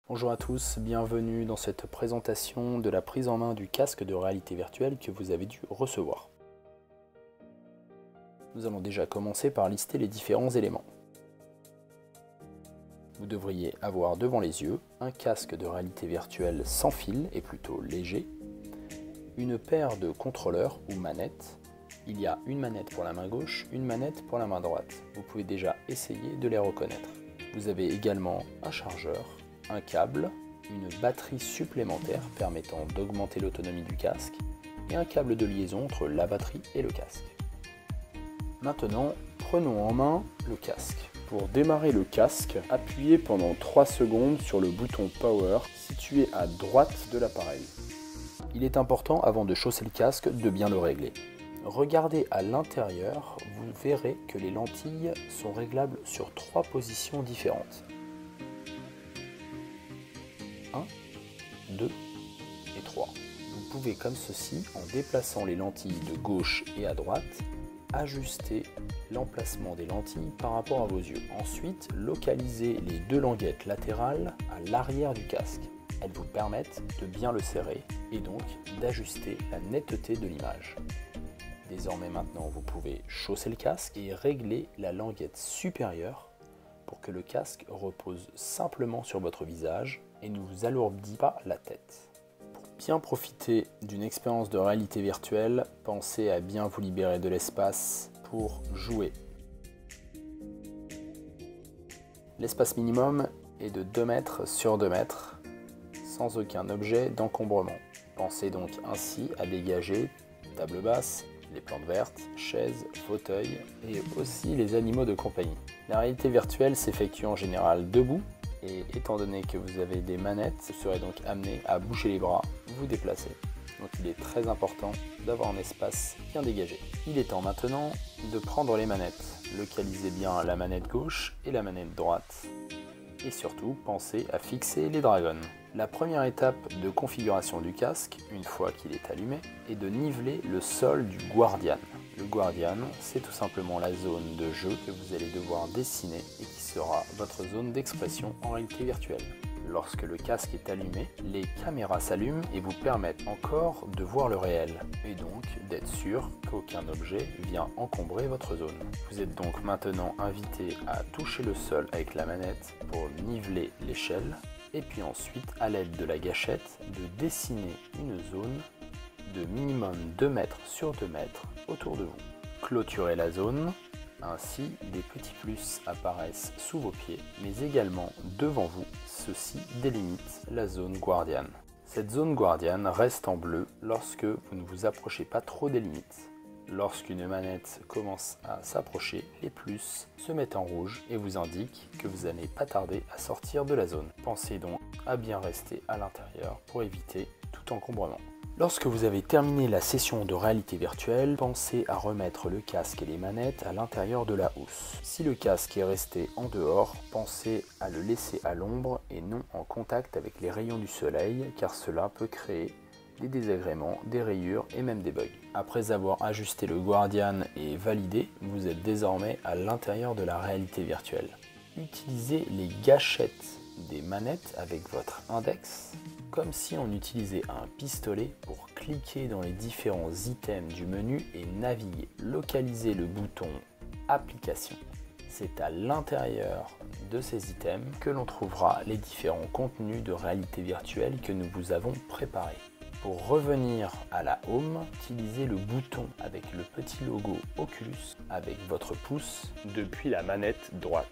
Bonjour à tous, bienvenue dans cette présentation de la prise en main du casque de réalité virtuelle que vous avez dû recevoir. Nous allons déjà commencer par lister les différents éléments. Vous devriez avoir devant les yeux un casque de réalité virtuelle sans fil et plutôt léger, une paire de contrôleurs ou manettes. Il y a une manette pour la main gauche, une manette pour la main droite. Vous pouvez déjà essayer de les reconnaître. Vous avez également un chargeur, un câble, une batterie supplémentaire permettant d'augmenter l'autonomie du casque et un câble de liaison entre la batterie et le casque. Maintenant, prenons en main le casque. Pour démarrer le casque, appuyez pendant 3 secondes sur le bouton Power situé à droite de l'appareil. Il est important avant de chausser le casque de bien le régler. Regardez à l'intérieur, vous verrez que les lentilles sont réglables sur 3 positions différentes. 1, 2 et 3. Vous pouvez comme ceci, en déplaçant les lentilles de gauche et à droite, ajuster l'emplacement des lentilles par rapport à vos yeux. Ensuite, localisez les 2 languettes latérales à l'arrière du casque. Elles vous permettent de bien le serrer et donc d'ajuster la netteté de l'image. Désormais maintenant, vous pouvez chausser le casque et régler la languette supérieure pour que le casque repose simplement sur votre visage et ne vous alourdit pas la tête. Pour bien profiter d'une expérience de réalité virtuelle, pensez à bien vous libérer de l'espace pour jouer. L'espace minimum est de 2 mètres sur 2 mètres, sans aucun objet d'encombrement. Pensez donc ainsi à dégager table basse, les plantes vertes, chaises, fauteuils et aussi les animaux de compagnie. La réalité virtuelle s'effectue en général debout et étant donné que vous avez des manettes, vous serez donc amené à bouger les bras, vous déplacer. Donc il est très important d'avoir un espace bien dégagé. Il est temps maintenant de prendre les manettes. Localisez bien la manette gauche et la manette droite. Et surtout, pensez à fixer les dragons. La première étape de configuration du casque, une fois qu'il est allumé, est de niveler le sol du Guardian. Le Guardian, c'est tout simplement la zone de jeu que vous allez devoir dessiner et qui sera votre zone d'expression en réalité virtuelle. Lorsque le casque est allumé, les caméras s'allument et vous permettent encore de voir le réel et donc d'être sûr qu'aucun objet vient encombrer votre zone. Vous êtes donc maintenant invité à toucher le sol avec la manette pour niveler l'échelle et puis ensuite, à l'aide de la gâchette, de dessiner une zone de minimum 2 mètres sur 2 mètres autour de vous. Clôturez la zone. Ainsi, des petits plus apparaissent sous vos pieds, mais également devant vous. Ceci délimite la zone Guardian. Cette zone Guardian reste en bleu lorsque vous ne vous approchez pas trop des limites. Lorsqu'une manette commence à s'approcher, les plus se mettent en rouge et vous indiquent que vous n'allez pas tarder à sortir de la zone. Pensez donc à bien rester à l'intérieur pour éviter tout encombrement. Lorsque vous avez terminé la session de réalité virtuelle, pensez à remettre le casque et les manettes à l'intérieur de la housse. Si le casque est resté en dehors, pensez à le laisser à l'ombre et non en contact avec les rayons du soleil, car cela peut créer des désagréments, des rayures et même des bugs. Après avoir ajusté le Guardian et validé, vous êtes désormais à l'intérieur de la réalité virtuelle. Utilisez les gâchettes des manettes avec votre index comme si on utilisait un pistolet pour cliquer dans les différents items du menu et naviguer. Localisez le bouton Application. C'est à l'intérieur de ces items que l'on trouvera les différents contenus de réalité virtuelle que nous vous avons préparés. Pour revenir à la Home, utilisez le bouton avec le petit logo Oculus avec votre pouce depuis la manette droite.